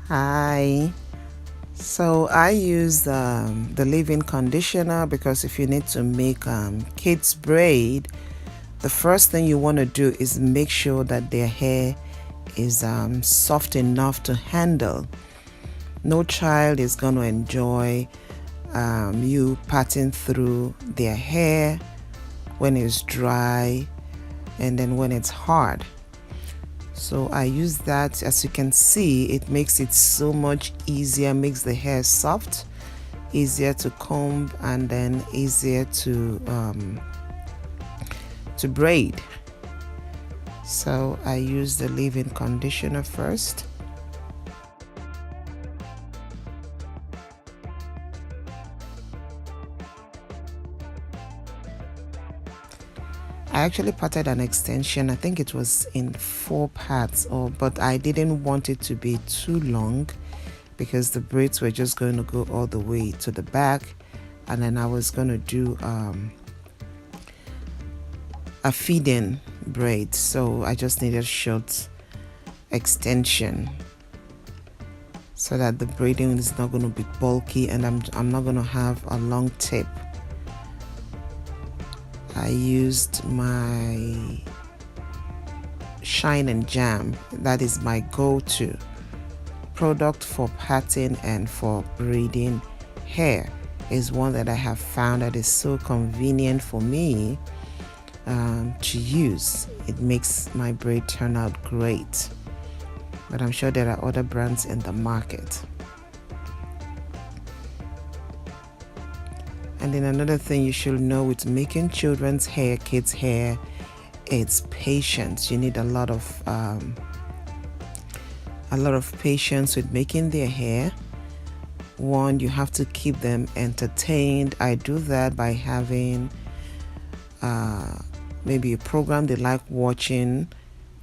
Hi. So I use the leave-in conditioner because if you need to make kids braid, the first thing you want to do is make sure that their hair is soft enough to handle. No child is going to enjoy you patting through their hair when it's dry and then when it's hard. So I use that. As you can see, it makes it so much easier, makes the hair soft, easier to comb, and then easier to braid. So I use the leave-in conditioner first. I actually parted an extension. I think it was in 4 parts, but I didn't want it to be too long because the braids were just going to go all the way to the back, and then I was going to do a feed-in braid, so I just needed a short extension so that the braiding is not going to be bulky and I'm not going to have a long tip. I used my Shine and Jam. That is my go-to product for parting and for braiding hair. Is one that I have found that is so convenient for me to use. It makes my braid turn out great, but I'm sure there are other brands in the market. And then another thing you should know with making children's hair, kids' hair, it's patience. You need a lot of patience with making their hair. One, you have to keep them entertained. I do that by having maybe a program they like watching,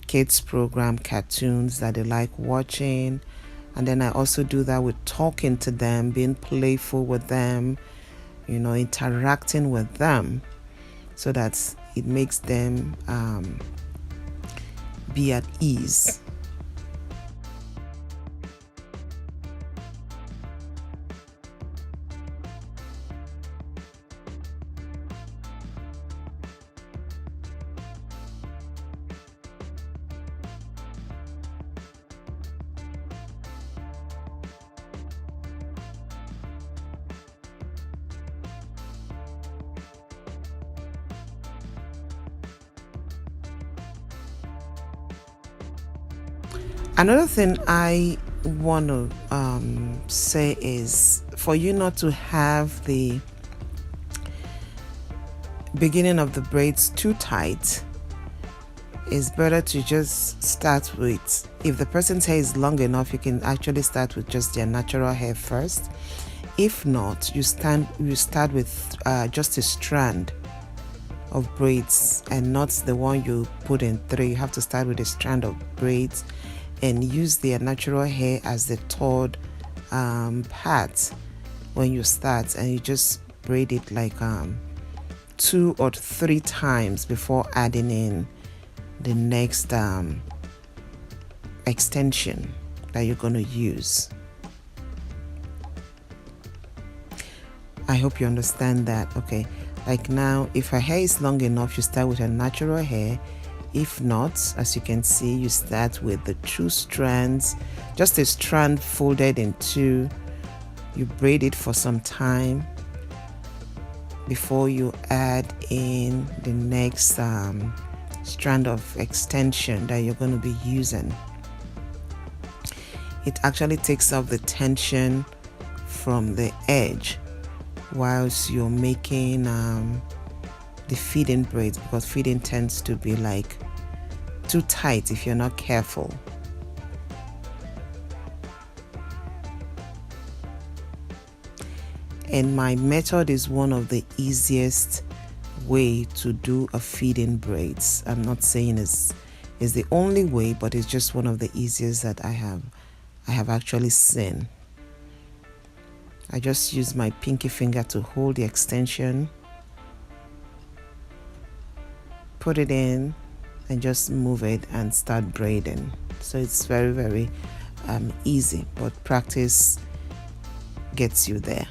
kids program, cartoons that they like watching, and then I also do that with talking to them, being playful with them, interacting with them, so that it makes them be at ease. Another thing I want to say is for you not to have the beginning of the braids too tight, it's better to just start with, if the person's hair is long enough, you can actually start with just their natural hair first. If not, you start with just a strand of braids and not the one you put in 3. You have to start with a strand of braids and use their natural hair as the third part when you start, and you just braid it like 2 or 3 times before adding in the next extension that you're going to use. I hope you understand that. Okay, like now, if her hair is long enough, you start with her natural hair. If not, as you can see, you start with the 2 strands, just a strand folded in 2. You braid it for some time before you add in the next strand of extension that you're going to be using. It actually takes off the tension from the edge whilst you're making the feed-in braids, because feed-in tends to be like too tight if you're not careful. And my method is one of the easiest way to do a feed-in braids. I'm not saying it's the only way, but it's just one of the easiest that I have actually seen. I just use my pinky finger to hold the extension, put it in, and just move it and start braiding. So it's very, very easy, but practice gets you there.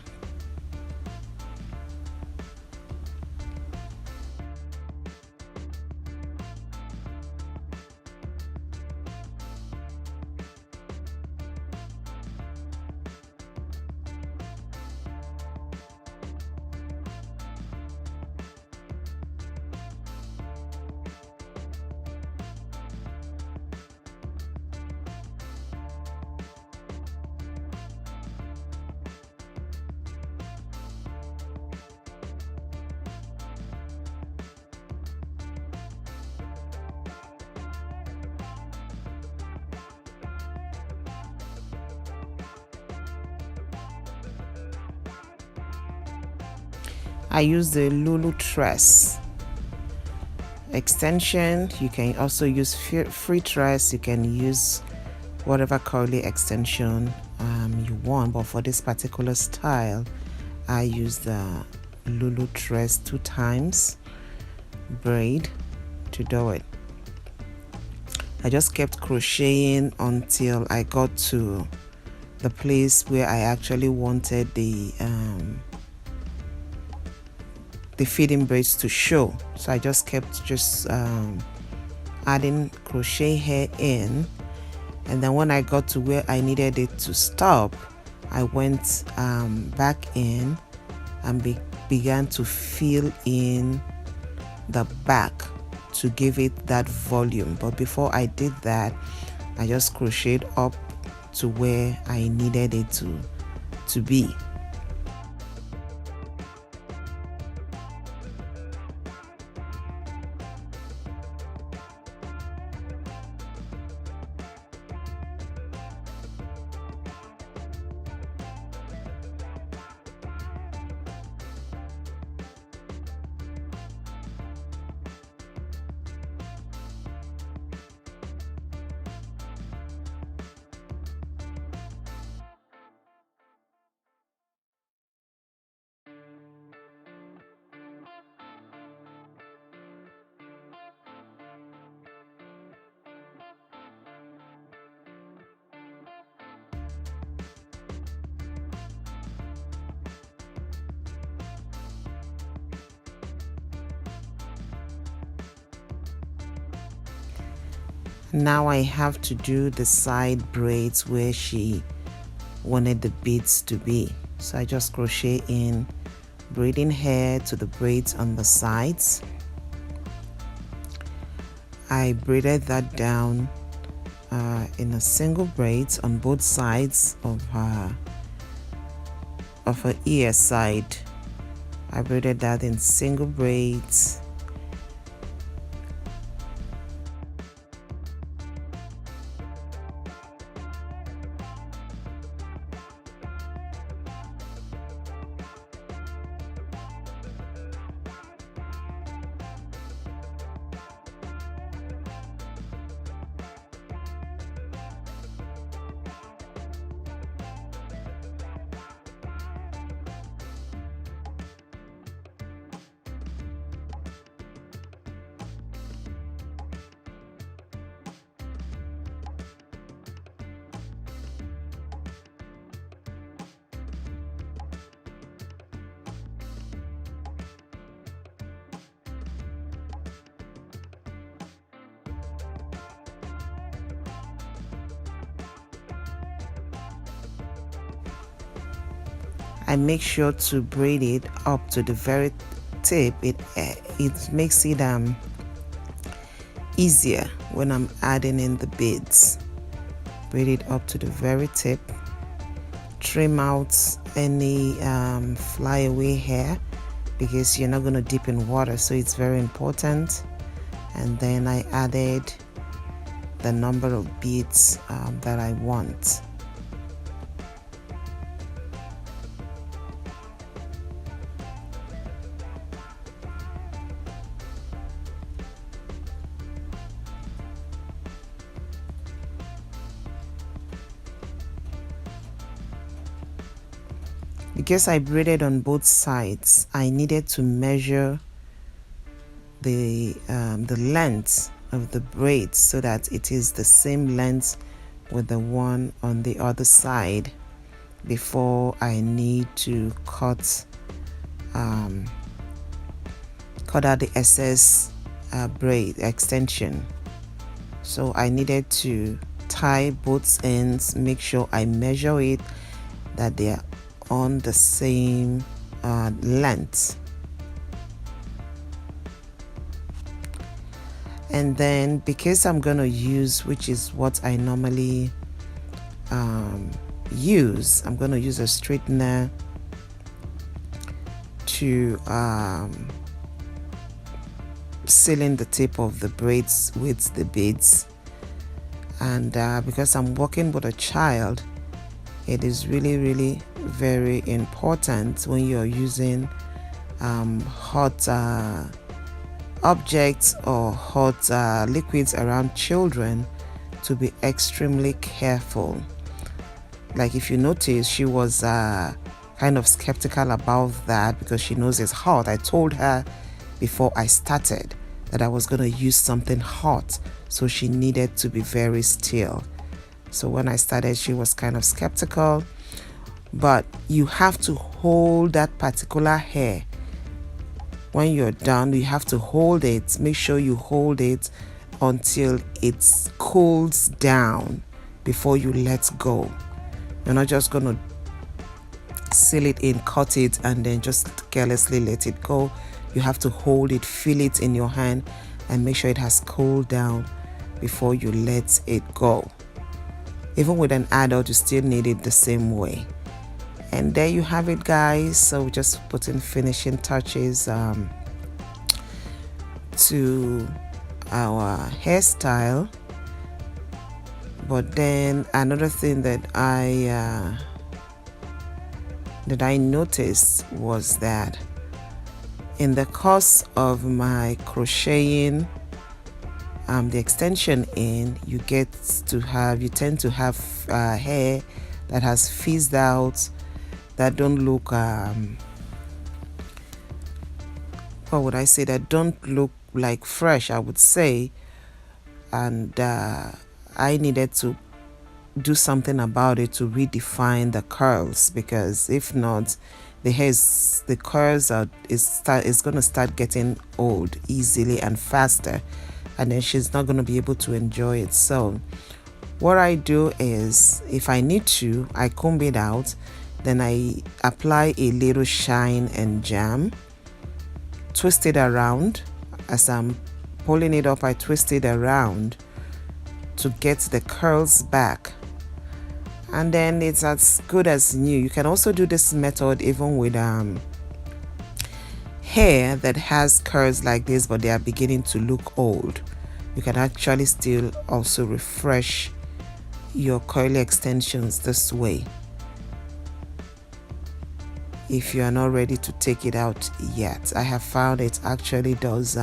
I use the Lulu Tress extension. You can also use free tress. You can use whatever curly extension you want, but for this particular style I use the Lulu Tress 2 times braid to do it. I just kept crocheting until I got to the place where I actually wanted the feeding braids to show. So I just kept adding crochet hair in, and then when I got to where I needed it to stop, I went back in and began to fill in the back to give it that volume. But before I did that, I just crocheted up to where I needed it to be. Now I have to do the side braids where she wanted the beads to be. So I just crochet in braiding hair to the braids on the sides. I braided that down in a single braids on both sides of her ear side. I braided that in single braids. I make sure to braid it up to the very tip. It makes it easier when I'm adding in the beads. Braid it up to the very tip. Trim out any flyaway hair because you're not going to dip in water, so it's very important. And then I added the number of beads that I want. Because I braided on both sides, I needed to measure the length of the braids so that it is the same length with the one on the other side before I need to cut out the excess braid extension. So I needed to tie both ends, make sure I measure it that they are on the same length. And then because I'm gonna use, which is what I normally use, I'm gonna use a straightener to seal in the tip of the braids with the beads. And because I'm working with a child, it is really very important when you're using hot objects or hot liquids around children to be extremely careful. Like if you notice, she was kind of skeptical about that because she knows it's hot. I told her before I started that I was going to use something hot, so she needed to be very still. So when I started, she was kind of skeptical, but you have to hold that particular hair. When you're done, you have to hold it. Make sure you hold it until it cools down before you let go. You're not just going to seal it in, cut it, and then just carelessly let it go. You have to hold it, feel it in your hand, and make sure it has cooled down before you let it go. Even with an adult, you still need it the same way. And there you have it, guys. So just putting finishing touches to our hairstyle. But then another thing that I noticed was that in the course of my crocheting the extension in, you tend to have hair that has fizzed out, that don't look what would I say, that don't look like fresh, I would say. And I needed to do something about it to redefine the curls, because if not, the curls is going to start getting old easily and faster, and then she's not going to be able to enjoy it. So what I do is, if I need to, I comb it out, then I apply a little shine and jam, twist it around. As I'm pulling it up, I twist it around to get the curls back, and then it's as good as new. You can also do this method even with hair that has curls like this but they are beginning to look old. You can actually still also refresh your curly extensions this way if you are not ready to take it out yet. I have found it actually does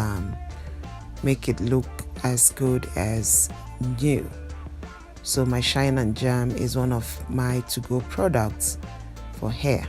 make it look as good as new. So my shine and jam is one of my to-go products for hair.